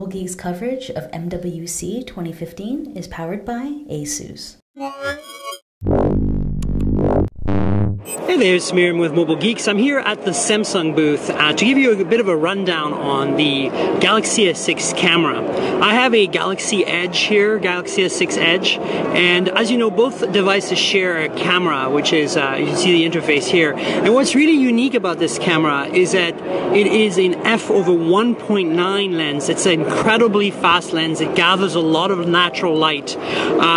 Geek's coverage of MWC 2015 is powered by ASUS. Hey there, it's Miriam with Mobile Geeks. I'm here at the Samsung booth to give you a bit of a rundown on the Galaxy S6 camera. I have a Galaxy Edge here, Galaxy S6 Edge, and as you know, both devices share a camera, which is, you can see the interface here. And what's really unique about this camera is that it is an f/1.9 lens. It's an incredibly fast lens. It gathers a lot of natural light,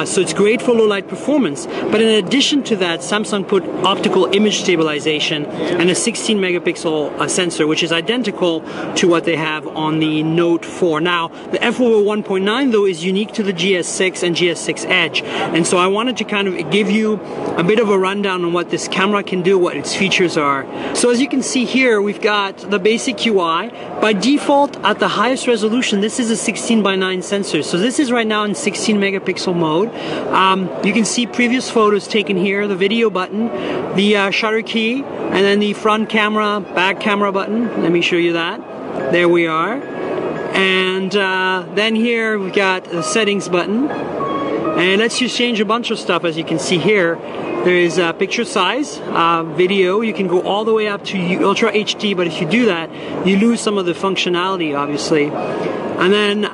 so it's great for low light performance. But in addition to that, Samsung put optical image stabilization and a 16 megapixel sensor, which is identical to what they have on the Note 4. Now, the f/1.9 though is unique to the GS6 and GS6 Edge, and so I wanted to kind of give you a bit of a rundown on what this camera can do, what its features are. So as you can see here, we've got the basic UI. By default, at the highest resolution, this is a 16:9 sensor. So this is right now in 16 megapixel mode. You can see previous photos taken here, the video button, the shutter key, and then the front camera, back camera button. Let me show you that. There we are. And then here we've got the settings button. And it lets you change a bunch of stuff, as you can see here. There is picture size, video. You can go all the way up to Ultra HD, but if you do that, you lose some of the functionality, obviously. And then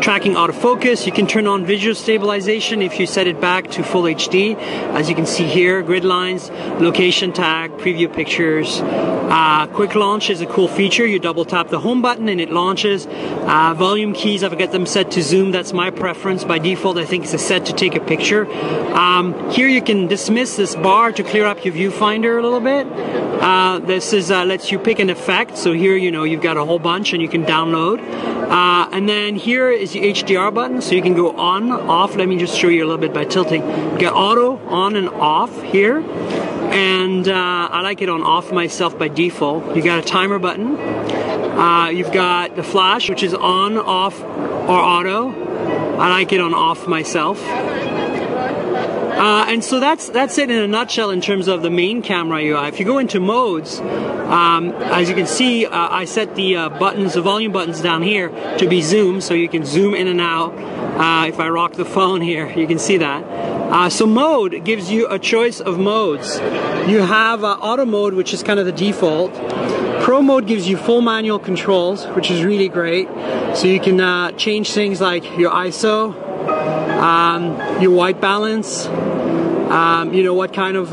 tracking autofocus. You can turn on visual stabilization if you set it back to full HD. As you can see here, grid lines, location tag, preview pictures. Quick launch is a cool feature. You double tap the home button and it launches. Volume keys, I've got them set to zoom. That's my preference. By default, I think it's set to take a picture. Here you can dismiss this bar to clear up your viewfinder a little bit. This is lets you pick an effect. So here, you know, you've got a whole bunch and you can download. And then here is the HDR button, so you can go on, off. Let me just show you a little bit by tilting. You get auto on and off here, and I like it on off myself by default. You got a timer button. You've got the flash, which is on, off, or auto. I like it on off myself. And so that's it in a nutshell in terms of the main camera UI. If you go into modes, as you can see, I set the buttons, the volume buttons down here to be zoom, so you can zoom in and out. If I rock the phone here, you can see that. So mode gives you a choice of modes. You have auto mode, which is kind of the default. Pro mode gives you full manual controls, which is really great. So you can change things like your ISO, your white balance, you know, what kind of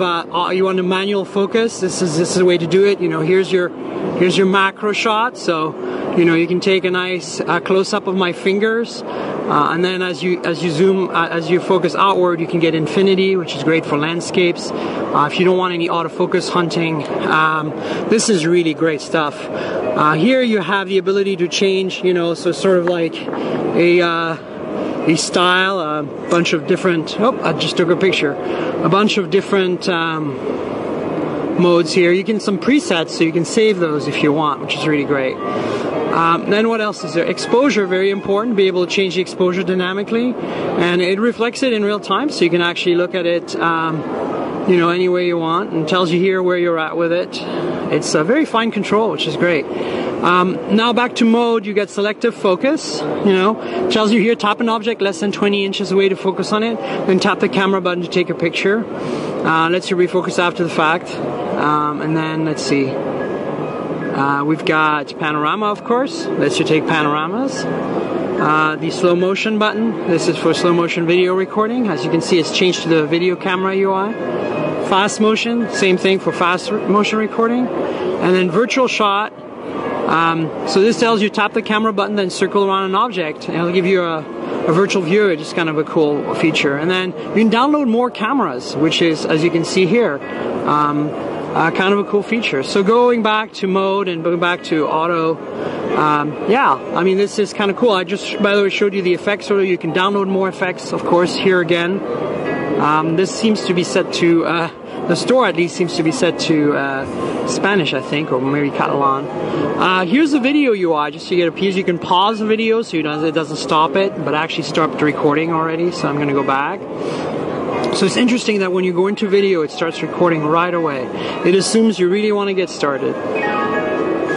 you want a manual focus. This is the way to do it. You know, here's your macro shot, so you know you can take a nice close up of my fingers, and then as you zoom, as you focus outward, you can get infinity, which is great for landscapes. If you don't want any autofocus hunting, this is really great stuff. Here you have the ability to change, you know, so sort of like a style, a bunch of different, oh, I just took a picture, a bunch of different modes here. You can some presets, so you can save those if you want, which is really great. Then what else is there? Exposure, very important, be able to change the exposure dynamically, and it reflects it in real time, so you can actually look at it you know, any way you want, and tells you here where you're at with it. It's a very fine control, which is great. Now back to mode, you get selective focus, you know, tells you here tap an object less than 20 inches away to focus on it, then tap the camera button to take a picture. Lets you refocus after the fact. And then let's see, we've got panorama, of course, lets you take panoramas. The slow motion button, this is for slow motion video recording. As you can see, it's changed to the video camera UI. Fast motion, same thing for fast motion recording. And then virtual shot. So this tells you tap the camera button, then circle around an object, and it'll give you a virtual view, which is kind of a cool feature. And then you can download more cameras, which is, as you can see here, kind of a cool feature. So going back to mode and going back to auto, yeah, I mean, this is kind of cool. I just, by the way, showed you the effects, so you can download more effects, of course, here again. This seems to be set to, the store at least seems to be set to Spanish, I think, or maybe Catalan. Here's the video UI, just so you get a piece. You can pause the video so it doesn't stop it, but actually stopped the recording already, so I'm going to go back. So it's interesting that when you go into video, it starts recording right away. It assumes you really want to get started.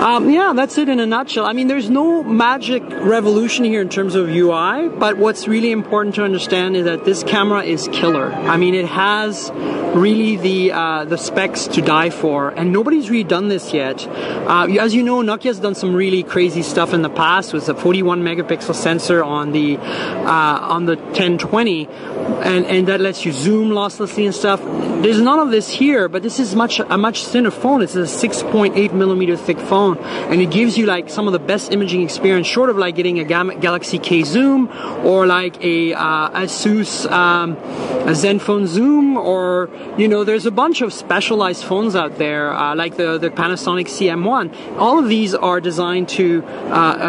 Yeah, that's it in a nutshell. I mean, there's no magic revolution here in terms of UI, but what's really important to understand is that this camera is killer. I mean, it has really the specs to die for, and nobody's really done this yet. As you know, Nokia's done some really crazy stuff in the past with a 41 megapixel sensor on the 1020, and that lets you zoom losslessly and stuff. There's none of this here, but this is a much thinner phone. It's a 6.8 millimeter thick phone, and it gives you like some of the best imaging experience, short of like getting a Galaxy K zoom or like a Asus a Zenfone zoom, or you know, there's a bunch of specialized phones out there like the Panasonic CM1. All of these are designed to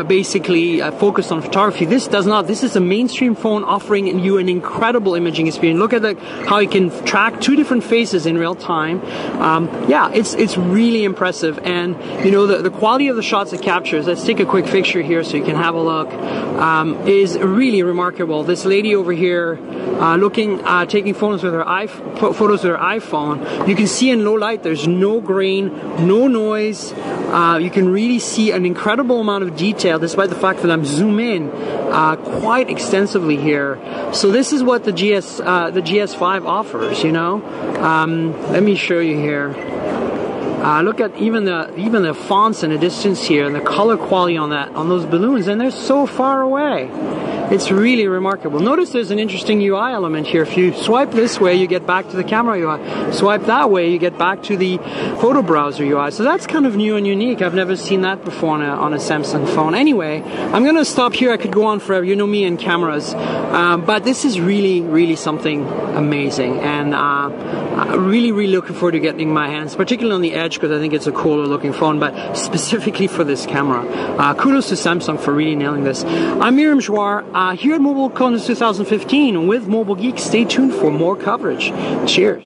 basically focus on photography. This does not. This is a mainstream phone offering you an incredible imaging experience. Look at how you can track 2 different faces in real time. Yeah, it's really impressive, and you know, the quality of the shots it captures. Let's take a quick picture here so you can have a look. Is really remarkable. This lady over here taking photos with her iPhone. You can see in low light there's no grain, no noise. You can really see an incredible amount of detail, despite the fact that I'm zoom in quite extensively here. So this is what the GS5 offers. You know, let me show you here. Look at even the fonts in the distance here, and the color quality on those balloons, and they're so far away. It's really remarkable. Notice there's an interesting UI element here. If you swipe this way, you get back to the camera UI. Swipe that way, you get back to the photo browser UI. So that's kind of new and unique. I've never seen that before on a Samsung phone. Anyway, I'm going to stop here. I could go on forever. You know me and cameras. But this is really, really something amazing. And really, really looking forward to getting my hands, particularly on the Edge, because I think it's a cooler looking phone, but specifically for this camera. Kudos to Samsung for really nailing this. I'm Miriam Jouar. Here at Mobile Congress 2015 with Mobile Geek. Stay tuned for more coverage. Cheers.